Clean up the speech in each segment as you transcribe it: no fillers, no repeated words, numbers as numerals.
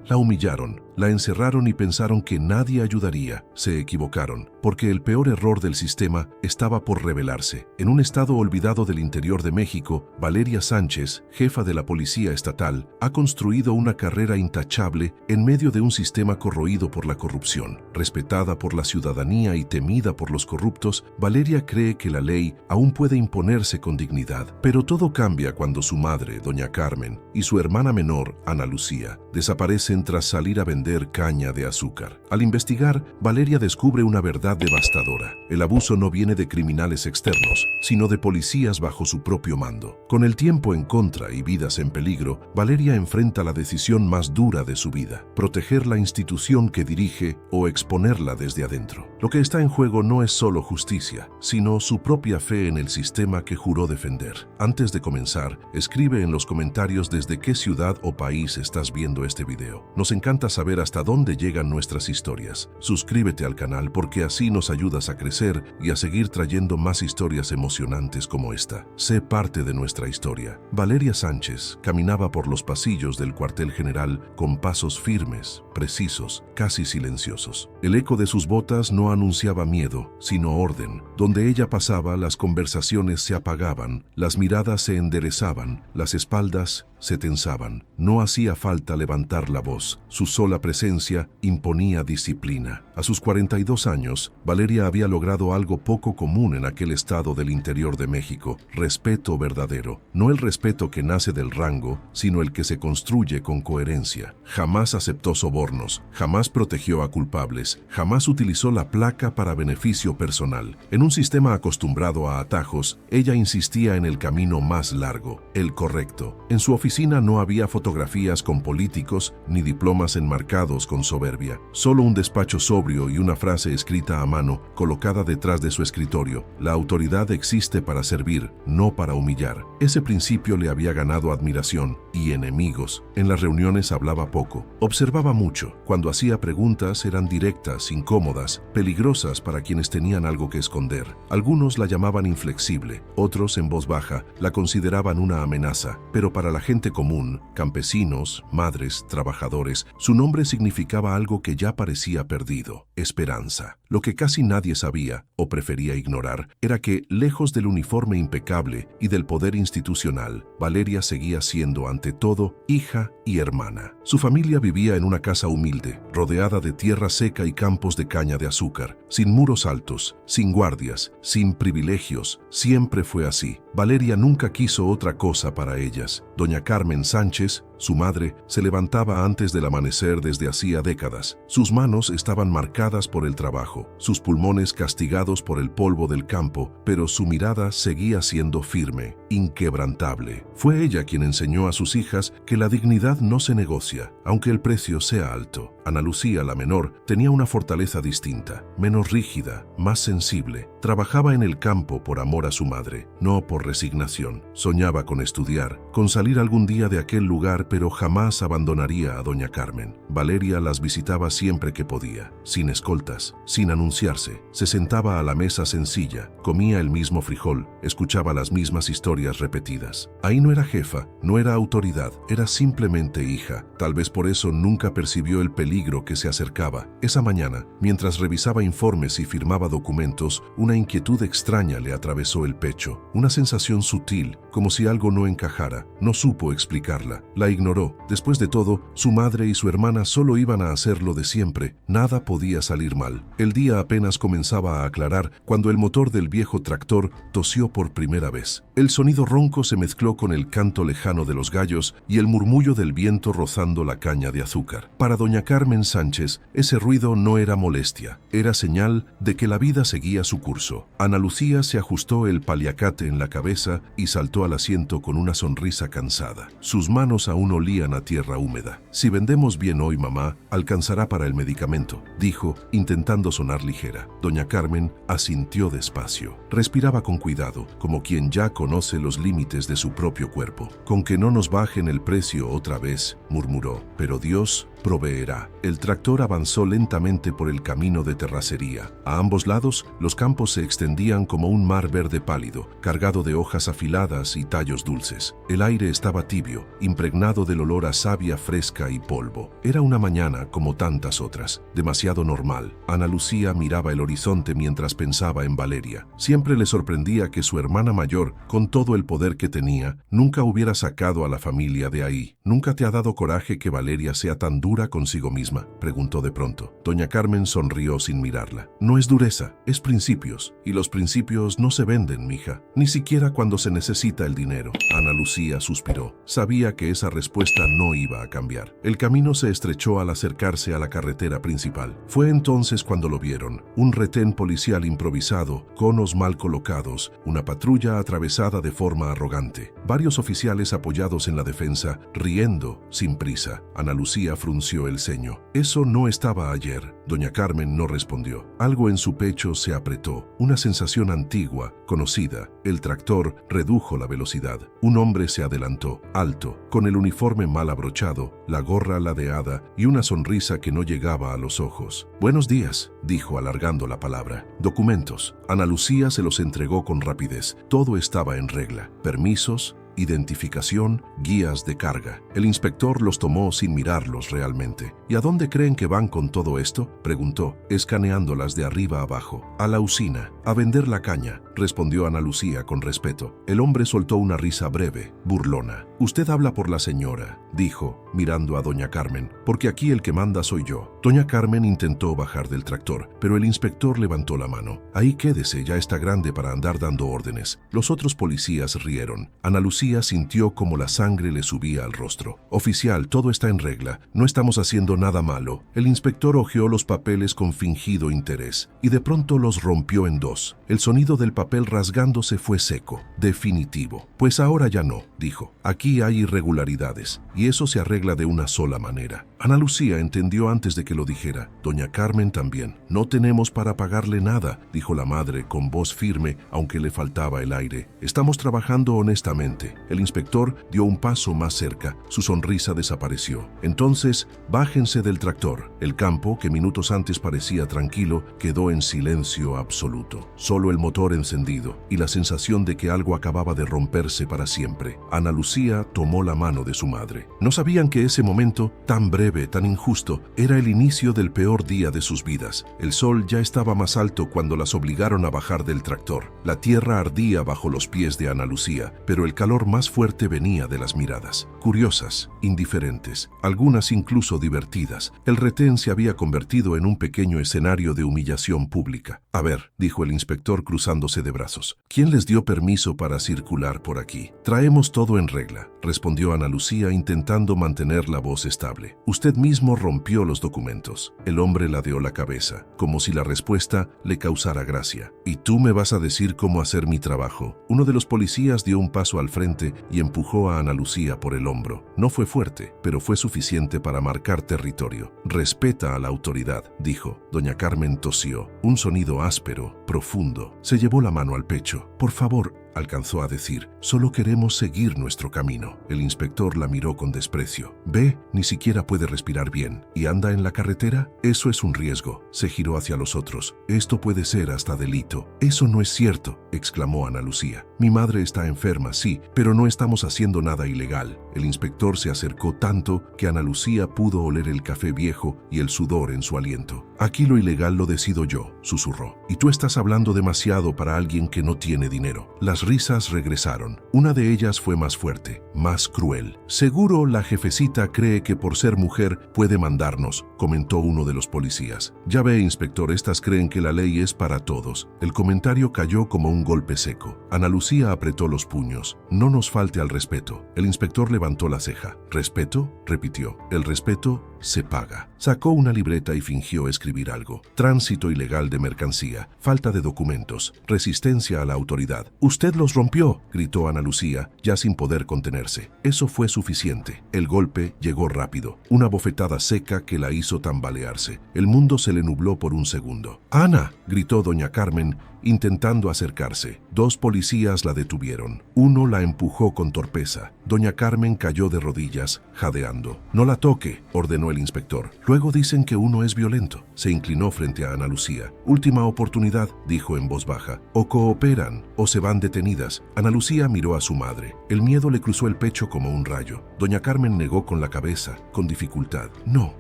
La humillaron, la encerraron y pensaron que nadie ayudaría. Se equivocaron, porque el peor error del sistema estaba por revelarse. En un estado olvidado del interior de México, Valeria Sánchez, jefa de la Policía Estatal, ha construido una carrera intachable en medio de un sistema corroído por la corrupción. Respetada por la ciudadanía y temida por los corruptos, Valeria cree que la ley aún puede imponerse con dignidad. Pero todo cambia cuando su madre, doña Carmen, y su hermana menor, Ana Lucía, desaparecen tras salir a vender caña de azúcar. Al investigar, Valeria descubre una verdad devastadora. El abuso no viene de criminales externos, sino de policías bajo su propio mando. Con el tiempo en contra y vidas en peligro, Valeria enfrenta la decisión más dura de su vida: proteger la institución que dirige o exponerla desde adentro. Lo que está en juego no es solo justicia, sino su propia fe en el sistema que juró defender. Antes de comenzar, escribe en los comentarios desde qué ciudad o país estás viendo este video. Nos encanta saber hasta dónde llegan nuestras historias. Suscríbete al canal porque así nos ayudas a crecer y a seguir trayendo más historias emocionantes como esta. Sé parte de nuestra historia. Valeria Sánchez caminaba por los pasillos del cuartel general con pasos firmes, precisos, casi silenciosos. El eco de sus botas no anunciaba miedo, sino orden. Donde ella pasaba, las conversaciones se apagaban, las miradas se enderezaban, las espaldas se tensaban. No hacía falta levantar la voz. Su sola presencia imponía disciplina. A sus 42 años, Valeria había logrado algo poco común en aquel estado del interior de México: respeto verdadero. No el respeto que nace del rango, sino el que se construye con coherencia. Jamás aceptó sobornos, jamás protegió a culpables, jamás utilizó la placa para beneficio personal. En un sistema acostumbrado a atajos, ella insistía en el camino más largo, el correcto. En su oficina no había fotografías con políticos ni diplomas enmarcados con soberbia. Solo un despacho sobrio y una frase escrita a mano colocada detrás de su escritorio: la autoridad existe para servir, no para humillar. Ese principio le había ganado admiración y enemigos. En las reuniones hablaba poco, observaba mucho. Cuando hacía preguntas eran directas, incómodas, peligrosas para quienes tenían algo que esconder. Algunos la llamaban inflexible, otros en voz baja la consideraban una amenaza, pero para la gente común, campesinos, madres, trabajadores, su nombre significaba algo que ya parecía perdido: esperanza. Lo que casi nadie sabía, o prefería ignorar, era que, lejos del uniforme impecable y del poder institucional, Valeria seguía siendo ante todo hija y hermana. Su familia vivía en una casa humilde, rodeada de tierra seca y campos de caña de azúcar, sin muros altos, sin guardias, sin privilegios. Siempre fue así. Valeria nunca quiso otra cosa para ellas. Doña Carmen Sánchez, su madre, se levantaba antes del amanecer desde hacía décadas. Sus manos estaban marcadas por el trabajo, sus pulmones castigados por el polvo del campo, pero su mirada seguía siendo firme, inquebrantable. Fue ella quien enseñó a sus hijas que la dignidad no se negocia, aunque el precio sea alto. Ana Lucía, la menor, tenía una fortaleza distinta, menos rígida, más sensible. Trabajaba en el campo por amor a su madre, no por resignación. Soñaba con estudiar, con salir algún día de aquel lugar, pero jamás abandonaría a doña Carmen. Valeria las visitaba siempre que podía, sin escoltas, sin anunciarse. Se sentaba a la mesa sencilla, comía el mismo frijol, escuchaba las mismas historias repetidas. Ahí no era jefa, no era autoridad, era simplemente hija. Tal vez por eso nunca percibió el peligro que se acercaba. Esa mañana, mientras revisaba informes y firmaba documentos, una inquietud extraña le atravesó el pecho. Una sensación sutil, como si algo no encajara. No supo explicarla. La ignoró. Después de todo, su madre y su hermana solo iban a hacer lo de siempre. Nada podía salir mal. El día apenas comenzaba a aclarar cuando el motor del viejo tractor tosió por primera vez. El sonido ronco se mezcló con el canto lejano de los gallos y el murmullo del viento rozando la caña de azúcar. Para doña Carmen Sánchez, ese ruido no era molestia, era señal de que la vida seguía su curso. Ana Lucía se ajustó el paliacate en la cabeza y saltó al asiento con una sonrisa cansada. Sus manos aún olían a tierra húmeda. «Si vendemos bien hoy, mamá, alcanzará para el medicamento», dijo, intentando sonar ligera. Doña Carmen asintió despacio. Respiraba con cuidado, como quien ya conoce los límites de su propio cuerpo. «Con que no nos bajen el precio otra vez», murmuró. «Pero Dios proveerá. El tractor avanzó lentamente por el camino de terracería. A ambos lados, los campos se extendían como un mar verde pálido, cargado de hojas afiladas y tallos dulces. El aire estaba tibio, impregnado del olor a savia fresca y polvo. Era una mañana como tantas otras, demasiado normal. Ana Lucía miraba el horizonte mientras pensaba en Valeria. Siempre le sorprendía que su hermana mayor, con todo el poder que tenía, nunca hubiera sacado a la familia de ahí. ¿Nunca te ha dado coraje que Valeria sea tan dura consigo misma?, preguntó de pronto. Doña Carmen sonrió sin mirarla. No es dureza, es principios. Y los principios no se venden, mija, ni siquiera cuando se necesita el dinero. Ana Lucía suspiró. Sabía que esa respuesta no iba a cambiar. El camino se estrechó al acercarse a la carretera principal. Fue entonces cuando lo vieron. Un retén policial improvisado, conos mal colocados, una patrulla atravesada de forma arrogante. Varios oficiales apoyados en la defensa, riendo, sin prisa. Ana Lucía frunció el ceño. Eso no estaba ayer. Doña Carmen no respondió. Algo en su pecho se apretó. Una sensación antigua, conocida. El tractor redujo la velocidad. Un hombre se adelantó, alto, con el uniforme mal abrochado, la gorra ladeada y una sonrisa que no llegaba a los ojos. Buenos días, dijo alargando la palabra. Documentos. Ana Lucía se los entregó con rapidez. Todo estaba en regla. Permisos, identificación, guías de carga. El inspector los tomó sin mirarlos realmente. ¿Y a dónde creen que van con todo esto?, preguntó, escaneándolas de arriba abajo. A la usina, a vender la caña, respondió Ana Lucía con respeto. El hombre soltó una risa breve, burlona. Usted habla por la señora, dijo, mirando a doña Carmen, porque aquí el que manda soy yo. Doña Carmen intentó bajar del tractor, pero el inspector levantó la mano. Ahí quédese, ya está grande para andar dando órdenes. Los otros policías rieron. Ana Lucía sintió como la sangre le subía al rostro. Oficial, todo está en regla. No estamos haciendo nada malo. El inspector hojeó los papeles con fingido interés y de pronto los rompió en dos. El sonido del papel rasgándose fue seco, definitivo. Pues ahora ya no, dijo. Aquí hay irregularidades y eso se arregla de una sola manera. Ana Lucía entendió antes de que lo dijera. Doña Carmen también. No tenemos para pagarle nada, dijo la madre con voz firme, aunque le faltaba el aire. Estamos trabajando honestamente. El inspector dio un paso más cerca. Su sonrisa desapareció. Entonces, bájense del tractor. El campo, que minutos antes parecía tranquilo, quedó en silencio absoluto. Solo el motor encendido y la sensación de que algo acababa de romperse para siempre. Ana Lucía tomó la mano de su madre. No sabían que ese momento, tan breve, tan injusto, era el inicio del peor día de sus vidas. El sol ya estaba más alto cuando las obligaron a bajar del tractor. La tierra ardía bajo los pies de Ana Lucía, pero el calor más fuerte venía de las miradas. Curiosas, indiferentes, algunas incluso divertidas. El retén se había convertido en un pequeño escenario de humillación pública. A ver, dijo el inspector cruzándose de brazos. ¿Quién les dio permiso para circular por aquí? Traemos todo en regla, respondió Ana Lucía intentando mantener la voz estable. Usted mismo rompió los documentos. El hombre ladeó la cabeza, como si la respuesta le causara gracia. ¿Y tú me vas a decir cómo hacer mi trabajo? Uno de los policías dio un paso al frente y empujó a Ana Lucía por el hombro. No fue fuerte, pero fue suficiente para marcar territorio. Respeta a la autoridad, dijo. Doña Carmen tosió. Un sonido áspero, profundo. Se llevó la mano al pecho. Por favor, alcanzó a decir, solo queremos seguir nuestro camino. El inspector la miró con desprecio. Ve, ni siquiera puede respirar bien. ¿Y anda en la carretera? Eso es un riesgo. Se giró hacia los otros. Esto puede ser hasta delito. Eso no es cierto, exclamó Ana Lucía. Mi madre está enferma, sí, pero no estamos haciendo nada ilegal. El inspector se acercó tanto que Ana Lucía pudo oler el café viejo y el sudor en su aliento. Aquí lo ilegal lo decido yo, susurró. Y tú estás hablando demasiado para alguien que no tiene dinero. Las risas regresaron. Una de ellas fue más fuerte, más cruel. Seguro la jefecita cree que por ser mujer puede mandarnos, comentó uno de los policías. Ya ve, inspector, estas creen que la ley es para todos. El comentario cayó como un golpe seco. Ana Lucía apretó los puños. No nos falte al respeto. El inspector levantó la ceja. ¿Respeto?, repitió. El respeto se paga. Sacó una libreta y fingió escribir algo. Tránsito ilegal de mercancía, falta de documentos, resistencia a la autoridad. Usted los rompió, gritó Ana Lucía, ya sin poder contenerse. Eso fue suficiente. El golpe llegó rápido, una bofetada seca que la hizo tambalearse. El mundo se le nubló por un segundo. ¡Ana!, gritó doña Carmen, intentando acercarse. Dos policías la detuvieron. Uno la empujó con torpeza. Doña Carmen cayó de rodillas, jadeando. «No la toque», ordenó ordenó el inspector. Luego dicen que uno es violento. Se inclinó frente a Ana Lucía. Última oportunidad, dijo en voz baja. O cooperan o se van detenidas. Ana Lucía miró a su madre. El miedo le cruzó el pecho como un rayo. Doña Carmen negó con la cabeza, con dificultad. No,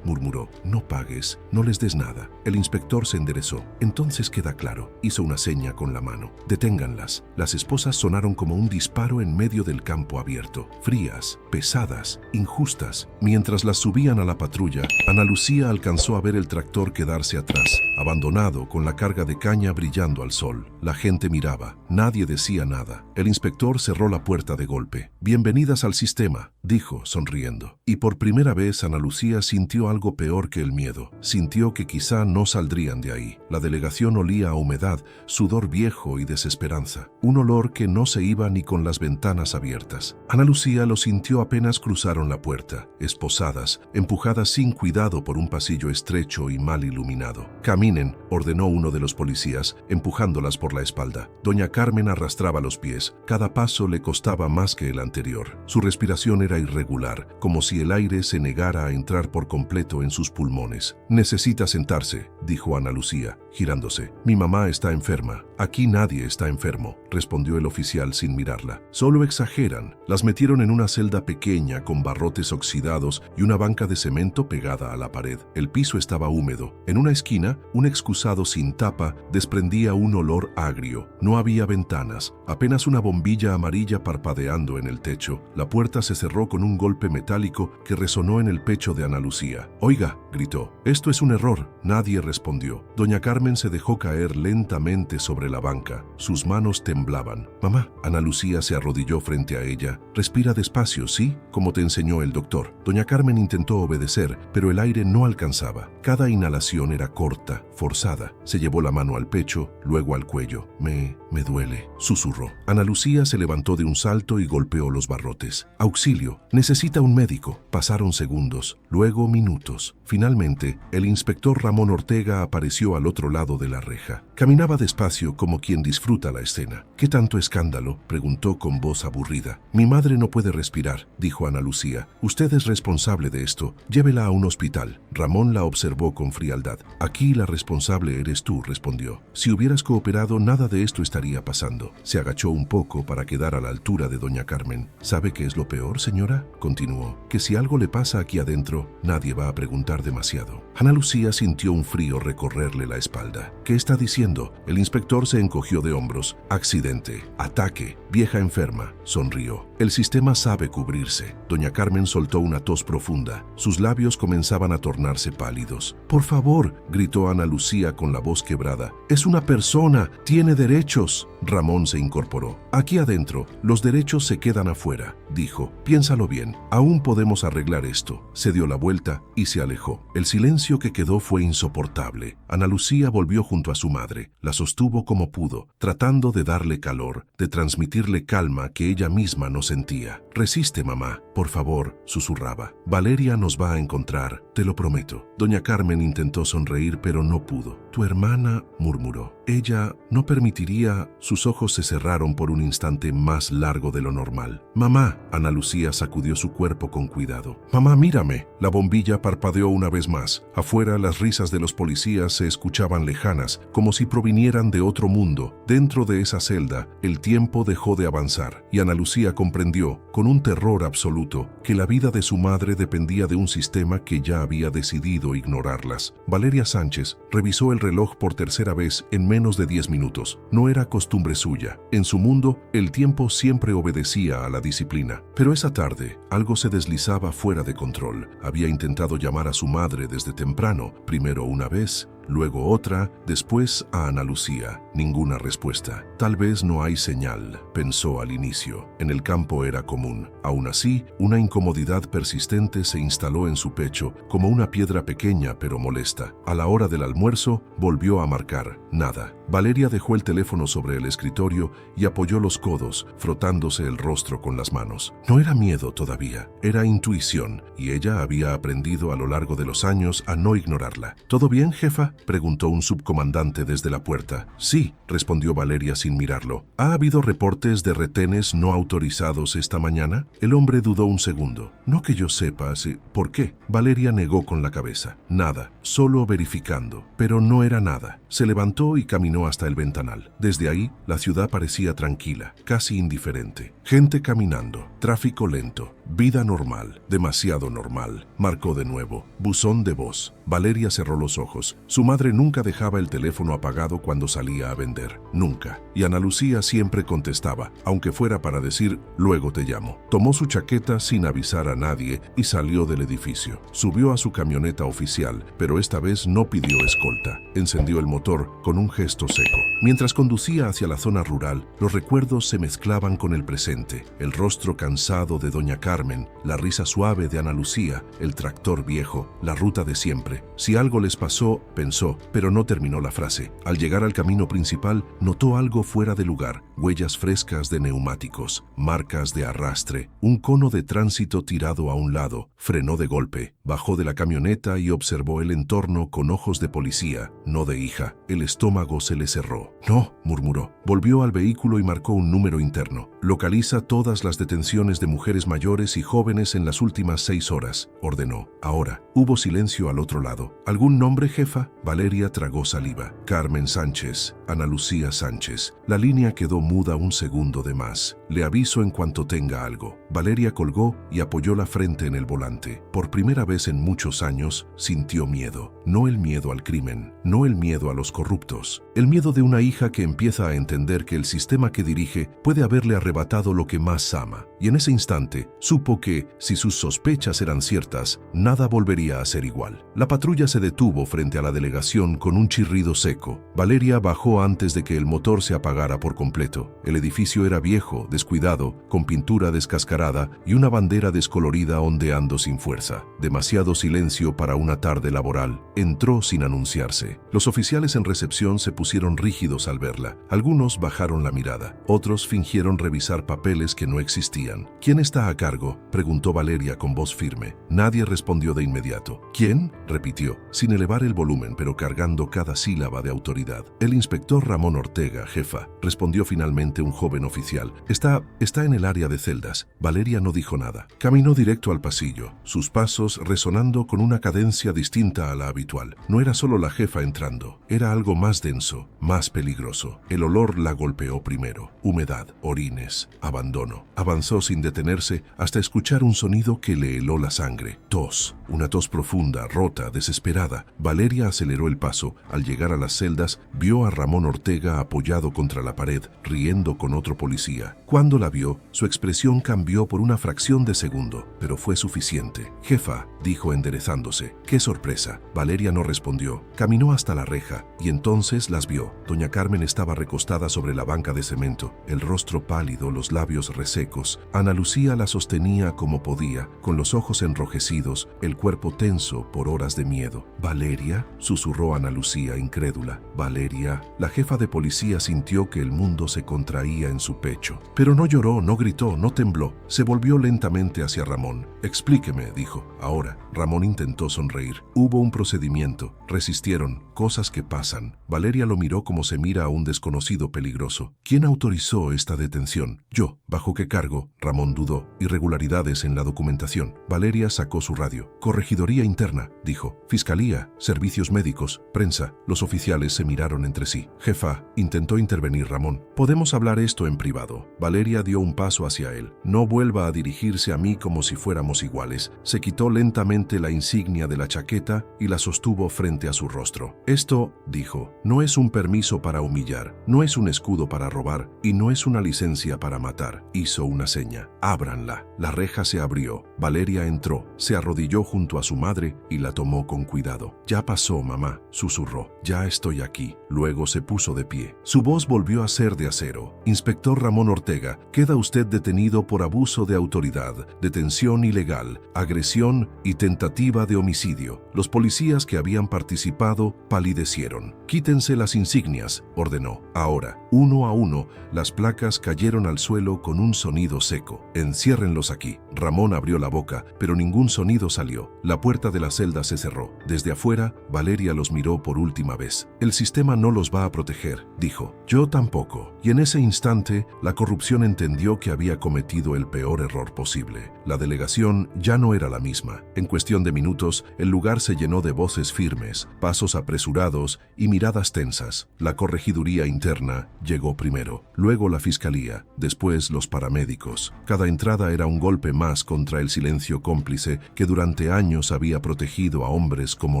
murmuró, no pagues, no les des nada. El inspector se enderezó. Entonces queda claro. Hizo una seña con la mano. Deténganlas. Las esposas sonaron como un disparo en medio del campo abierto. Frías, pesadas, injustas. Mientras las subían a la patrulla, Ana Lucía alcanzó a ver el tractor quedarse atrás, abandonado, con la carga de caña brillando al sol. La gente miraba. Nadie decía nada. El inspector cerró la puerta de golpe. Bienvenidas al sistema, dijo, sonriendo. Y por primera vez Ana Lucía sintió algo peor que el miedo. Sintió que quizá no saldrían de ahí. La delegación olía a humedad, sudor viejo y desesperanza. Un olor que no se iba ni con las ventanas abiertas. Ana Lucía lo sintió apenas cruzaron la puerta, esposadas, empujadas sin cuidado por un pasillo estrecho y mal iluminado. Caminen, ordenó uno de los policías, empujándolas por la espalda. Doña Carmen arrastraba los pies. Cada paso le costaba más que el anterior. Su respiración era irregular, como si el aire se negara a entrar por completo en sus pulmones. Necesita sentarse, dijo Ana Lucía, girándose. Mi mamá está enferma. Aquí nadie está enfermo, respondió el oficial sin mirarla. Solo exageran. Las metieron en una celda pequeña con barrotes oxidados y una banca de cemento pegada a la pared. El piso estaba húmedo. En una esquina, un excusado sin tapa desprendía un olor agrio. No había ventanas, apenas una bombilla amarilla parpadeando en el techo. La puerta se cerró con un golpe metálico que resonó en el pecho de Ana Lucía. «Oiga», gritó, «esto es un error». Nadie respondió. Doña Carmen se dejó caer lentamente sobre la banca. Sus manos temblaban. «Mamá». Ana Lucía se arrodilló frente a ella. «Respira despacio, ¿sí? Como te enseñó el doctor». Doña Carmen intentó obedecer, pero el aire no alcanzaba. Cada inhalación era corta, forzada. Se llevó la mano al pecho, luego al cuello. Me duele», susurró. Ana Lucía se levantó de un salto y golpeó los barrotes. «Auxilio, necesita un médico». Pasaron segundos, luego minutos. Finalmente, el inspector Ramón Ortega apareció al otro lado de la reja. Caminaba despacio como quien disfruta la escena. «¿Qué tanto escándalo?», preguntó con voz aburrida. «Mi madre no puede respirar», dijo Ana Lucía. «Usted es responsable de esto. Llévela a un hospital». Ramón la observó con frialdad. «Aquí la responsable eres tú», respondió. «Si hubieras cooperado, nada de esto estaría pasando». Se agachó un poco para quedar a la altura de doña Carmen. «¿Sabe qué es lo peor, señora?», continuó. «Que si algo le pasa aquí adentro, nadie va a preguntar demasiado». Ana Lucía sintió un frío recorrerle la espalda. «¿Qué está diciendo?». El inspector se encogió de hombros. «Accidente, ataque, vieja enferma», sonrió. «El sistema sabe cubrirse». Doña Carmen soltó una tos profunda. Sus labios comenzaban a tornarse pálidos. «Por favor», gritó Ana Lucía con la voz quebrada. «Es una persona, tiene derechos». Ramón se incorporó. «Aquí adentro, los derechos se quedan afuera», dijo. «Piénsalo bien, aún podemos arreglar esto». Se dio la vuelta y se alejó. El silencio que quedó fue insoportable. Ana Lucía volvió junto a su madre. La sostuvo como pudo, tratando de darle calor, de transmitirle calma que ella misma no sentía. «Resiste, mamá, por favor», susurraba. «Valeria nos va a encontrar, te lo prometo». Doña Carmen intentó sonreír, pero no pudo. «Tu hermana», murmuró. «Ella no permitiría». Sus ojos se cerraron por un instante más largo de lo normal. «Mamá», Ana Lucía sacudió su cuerpo con cuidado. «Mamá, mírame». La bombilla parpadeó una vez más. Afuera, las risas de los policías se escuchaban lejanas, como si provinieran de otro mundo. Dentro de esa celda, el tiempo dejó de avanzar, y Ana Lucía comprendió, con un terror absoluto, que la vida de su madre dependía de un sistema que ya había decidido ignorarlas. Valeria Sánchez revisó el reloj por tercera vez en menos de 10 minutos. No era costumbre suya. En su mundo, el tiempo siempre obedecía a la disciplina. Pero esa tarde, algo se deslizaba fuera de control. Había intentado llamar a su madre desde temprano, primero una vez, luego otra, después a Ana Lucía. Ninguna respuesta. Tal vez no hay señal, pensó al inicio. En el campo era común. Aún así, una incomodidad persistente se instaló en su pecho, como una piedra pequeña pero molesta. A la hora del almuerzo, volvió a marcar. Nada. Valeria dejó el teléfono sobre el escritorio y apoyó los codos, frotándose el rostro con las manos. No era miedo todavía, era intuición, y ella había aprendido a lo largo de los años a no ignorarla. «¿Todo bien, jefa?», jefa?, preguntó un subcomandante desde la puerta. Sí, respondió Valeria sin mirarlo. ¿Ha habido reportes de retenes no autorizados esta mañana? El hombre dudó un segundo. No que yo sepa, sí. ¿Por qué? Valeria negó con la cabeza. Nada, solo verificando. Pero no era nada. Se levantó y caminó hasta el ventanal. Desde ahí, la ciudad parecía tranquila, casi indiferente. Gente caminando, tráfico lento, vida normal, demasiado normal. Marcó de nuevo. Buzón de voz. Valeria cerró los ojos. Su madre nunca dejaba el teléfono apagado cuando salía a vender. Nunca. Y Ana Lucía siempre contestaba, aunque fuera para decir, luego te llamo. Tomó su chaqueta sin avisar a nadie y salió del edificio. Subió a su camioneta oficial, pero esta vez no pidió escolta. Encendió el motor con un gesto seco. Mientras conducía hacia la zona rural, los recuerdos se mezclaban con el presente. El rostro cansado de doña Carmen, la risa suave de Ana Lucía, el tractor viejo, la ruta de siempre. Si algo les pasó, pensó, pero no terminó la frase. Al llegar al camino principal, notó algo fuera de lugar. Huellas frescas de neumáticos, marcas de arrastre, un cono de tránsito tirado a un lado. Frenó de golpe, bajó de la camioneta y observó el entorno con ojos de policía, no de hija. El estómago se le cerró. No, murmuró. Volvió al vehículo y marcó un número interno. Localiza todas las detenciones de mujeres mayores y jóvenes en las últimas 6 horas, ordenó. Ahora, hubo silencio al otro lado. ¿Algún nombre, jefa? Valeria tragó saliva. Carmen Sánchez, Ana Lucía Sánchez. La línea quedó muda un segundo de más. Le aviso en cuanto tenga algo. Valeria colgó y apoyó la frente en el volante. Por primera vez en muchos años, sintió miedo. No el miedo al crimen, no el miedo a los corruptos. El miedo de una hija que empieza a entender que el sistema que dirige puede haberle arrebatado lo que más ama. Y en ese instante, supo que, si sus sospechas eran ciertas, nada volvería a ser igual. La patrulla se detuvo frente a la delegación con un chirrido seco. Valeria bajó antes de que el motor se apagara por completo. El edificio era viejo, descuidado, con pintura descascarada y una bandera descolorida ondeando sin fuerza. Demasiado silencio para una tarde laboral. Entró sin anunciarse. Los oficiales en recepción se pusieron rígidos al verla. Algunos bajaron la mirada. Otros fingieron revisar papeles que no existían. ¿Quién está a cargo?, preguntó Valeria con voz firme. Nadie respondió de inmediato. ¿Quién?, repitió, sin elevar el volumen pero cargando cada sílaba de autoridad. El inspector Ramón Ortega, jefa, respondió finalmente un joven oficial. Está en el área de celdas. Valeria no dijo nada. Caminó directo al pasillo, sus pasos resonando con una cadencia distinta a la habitual. No era solo la jefa entrando, era algo más denso, más peligroso. El olor la golpeó primero. Humedad, orines, abandono. Avanzó sin detenerse hasta escuchar un sonido que le heló la sangre. Tos, una tos profunda, rota, desesperada. Valeria aceleró el paso. Al llegar a las celdas, vio a Ramón Ortega apoyado contra la pared, riendo con otro policía. Cuando la vio, su expresión cambió por una fracción de segundo, pero fue suficiente. Jefa, dijo enderezándose. ¡Qué sorpresa! Valeria no respondió. Caminó hasta la reja y entonces las vio. Doña Carmen estaba recostada sobre la banca de cemento, el rostro pálido, los labios resecos. Ana Lucía la sostenía como podía, con los ojos enrojecidos, el cuerpo tenso por horas de miedo. «¿Valeria?», susurró Ana Lucía incrédula. «Valeria». La jefa de policía sintió que el mundo se contraía en su pecho. Pero no lloró, no gritó, no tembló. Se volvió lentamente hacia Ramón. «Explíqueme», dijo. «Ahora». Ramón intentó sonreír. Hubo un procedimiento. Resistieron. Cosas que pasan. Valeria lo miró como se mira a un desconocido peligroso. ¿Quién autorizó esta detención? Yo. ¿Bajo qué cargo? Ramón dudó. Irregularidades en la documentación. Valeria sacó su radio. Corregiduría interna, dijo. Fiscalía, servicios médicos, prensa. Los oficiales se miraron entre sí. Jefa, intentó intervenir Ramón. Podemos hablar esto en privado. Valeria dio un paso hacia él. No vuelva a dirigirse a mí como si fuéramos iguales. Se quitó lentamente la insignia de la chaqueta y la sostuvo frente a su rostro. Esto, dijo, no es un permiso para humillar, no es un escudo para robar y no es una licencia para matar. Hizo una seña. Ábranla. La reja se abrió. Valeria entró, se arrodilló junto a su madre y la tomó con cuidado. Ya pasó, mamá, susurró. Ya estoy aquí. luego se puso de pie. Su voz volvió a ser de acero. Inspector Ramón Ortega, queda usted detenido por abuso de autoridad, detención ilegal, agresión y tentativa de homicidio. Los policías que habían participado palidecieron. Quítense las insignias, ordenó. Ahora, uno a uno, las placas cayeron al suelo con un sonido seco. Enciérrenlos aquí. Ramón abrió la boca, pero ningún sonido salió. La puerta de la celda se cerró. Desde afuera, Valeria los miró por última vez. El sistema no los va a proteger, dijo. Yo tampoco. Y en ese instante, la corrupción entendió que había cometido el peor error posible. La delegación ya no era la misma. En cuestión de minutos, el lugar se llenó de voces firmes, pasos apresurados y miradas tensas. La corregiduría interna llegó primero, luego la fiscalía, después los paramédicos. Cada entrada era un golpe más contra el silencio cómplice que durante años había protegido a hombres como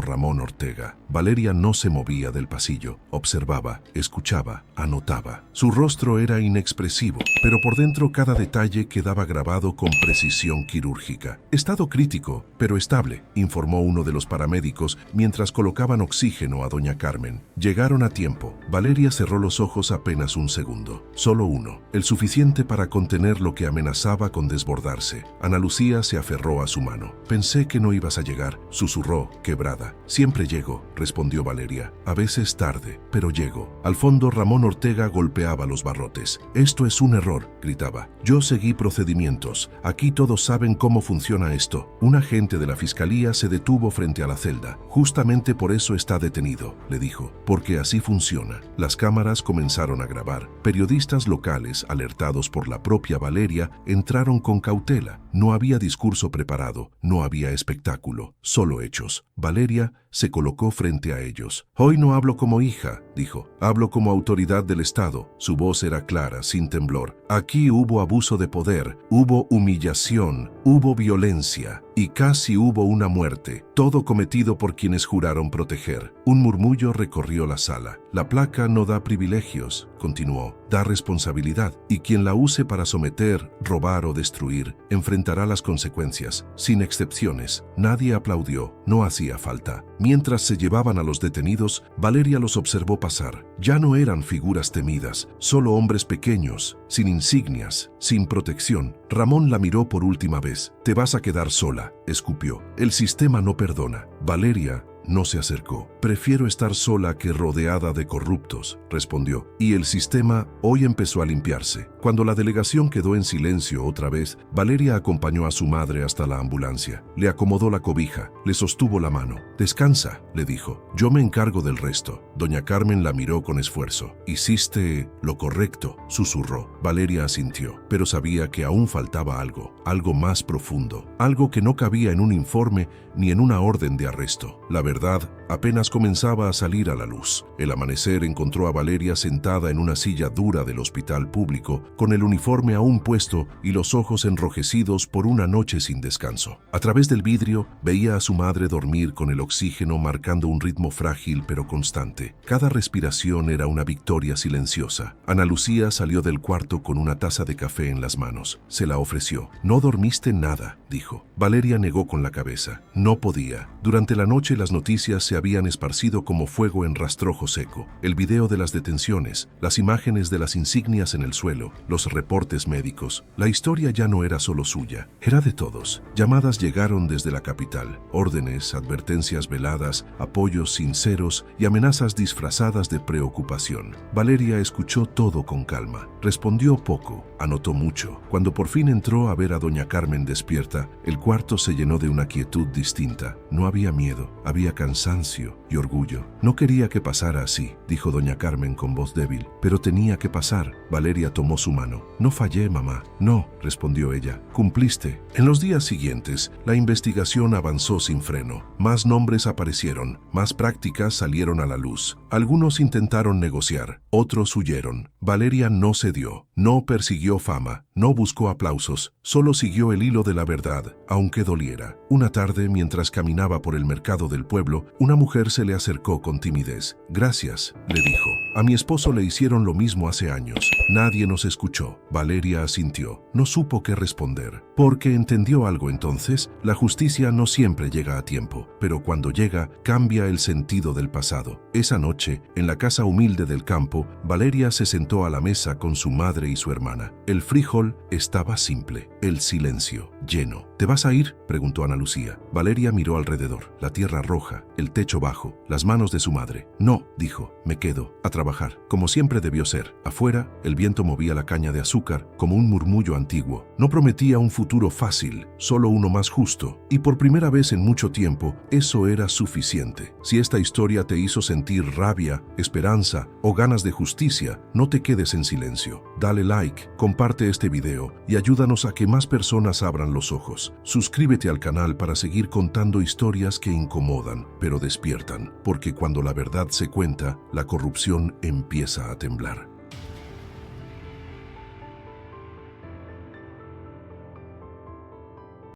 Ramón Ortega. Valeria no se movía del pasillo, observaba, escuchaba, anotaba. Su rostro era inexpresivo, pero por dentro cada detalle quedaba grabado con precisión quirúrgica. Estado crítico, pero estable, informó uno de los paramédicos mientras colocaban oxígeno a doña Carmen. Llegaron a tiempo. Valeria cerró los ojos apenas un segundo. Solo uno, el suficiente para contener lo que amenazaba con desbordarse. Ana Lucía se aferró a su mano. Pensé que no ibas a llegar, susurró, quebrada. Siempre llego, respondió Valeria. A veces tarde, pero llego. Al fondo, Ramón Ortega golpeaba los barrotes. Esto es un error, gritaba. Yo seguí procedimientos. Aquí todos saben cómo funciona esto. Un agente de la fiscalía se detuvo frente a la celda. Justamente por eso está detenido, le dijo, porque así funciona. Las cámaras comenzaron a grabar. Periodistas locales, alertados por la propia Valeria, entraron con cautela. No había discurso preparado, no había espectáculo, solo hechos. Valeria se colocó frente a ellos. Hoy no hablo como hija, dijo. Hablo como autoridad del Estado. Su voz era clara, sin temblor. Aquí hubo abuso de poder, hubo humillación, hubo violencia y casi hubo una muerte, todo cometido por quienes juraron proteger. Un murmullo recorrió la sala. La placa no da privilegios, continuó, da responsabilidad, y quien la use para someter, robar o destruir, enfrentará las consecuencias, sin excepciones. Nadie aplaudió, no hacía falta. Mientras se llevaban a los detenidos, Valeria los observó pasar. Ya no eran figuras temidas, solo hombres pequeños, sin insignias, sin protección. Ramón la miró por última vez. Te vas a quedar sola, escupió. El sistema no perdona. Valeria no se acercó. Prefiero estar sola que rodeada de corruptos, respondió. Y el sistema hoy empezó a limpiarse. Cuando la delegación quedó en silencio otra vez, Valeria acompañó a su madre hasta la ambulancia. Le acomodó la cobija, le sostuvo la mano. Descansa, le dijo. Yo me encargo del resto. Doña Carmen la miró con esfuerzo. Hiciste lo correcto, susurró. Valeria asintió, pero sabía que aún faltaba algo más profundo, algo que no cabía en un informe ni en una orden de arresto. La verdad apenas comenzaba a salir a la luz. El amanecer encontró a Valeria sentada en una silla dura del hospital público, con el uniforme aún puesto y los ojos enrojecidos por una noche sin descanso. A través del vidrio veía a su madre dormir con el oxígeno marcando un ritmo frágil pero constante. Cada respiración era una victoria silenciosa. Ana Lucía salió del cuarto con una taza de café en las manos. Se la ofreció. No dormiste nada, dijo. Valeria negó con la cabeza. No podía. Durante la noche las noticias se habían esparcido como fuego en rastrojo seco. El video de las detenciones, las imágenes de las insignias en el suelo, los reportes médicos. La historia ya no era solo suya, era de todos. Llamadas llegaron desde la capital. Órdenes, advertencias veladas, apoyos sinceros y amenazas disfrazadas de preocupación. Valeria escuchó todo con calma. Respondió poco, anotó mucho. Cuando por fin entró a ver a doña Carmen despierta, el cuarto se llenó de una quietud distinta. No había miedo, había cansancio y orgullo. No quería que pasara así, dijo doña Carmen con voz débil, pero tenía que pasar. Valeria tomó su mano. No fallé, mamá. No, respondió ella. Cumpliste. En los días siguientes, la investigación avanzó sin freno. Más nombres aparecieron, más prácticas salieron a la luz. Algunos intentaron negociar, otros huyeron. Valeria no cedió, no persiguió fama, No buscó aplausos, solo siguió el hilo de la verdad, aunque doliera. Una tarde, mientras caminaba por el mercado del pueblo, una mujer se le acercó con timidez. «Gracias», le dijo. «A mi esposo le hicieron lo mismo hace años. Nadie nos escuchó». Valeria asintió. No supo qué responder, porque entendió algo entonces. La justicia no siempre llega a tiempo, pero cuando llega, cambia el sentido del pasado. Esa noche, en la casa humilde del campo, Valeria se sentó a la mesa con su madre y su hermana. El frijol estaba simple, el silencio lleno. «¿Te vas a ir?», preguntó Ana Lucía. Valeria miró alrededor, la tierra roja, el techo bajo, las manos de su madre. «No», dijo, «me quedo a trabajar», como siempre debió ser. Afuera, el viento movía la caña de azúcar como un murmullo antiguo. No prometía un futuro fácil, solo uno más justo, y por primera vez en mucho tiempo, eso era suficiente. Si esta historia te hizo sentir rabia, esperanza o ganas de justicia, no te quedes en silencio. Dale like, comparte este video y ayúdanos a que más personas abran los ojos. Suscríbete al canal para seguir contando historias que incomodan, pero despiertan, porque cuando la verdad se cuenta, la corrupción empieza a temblar.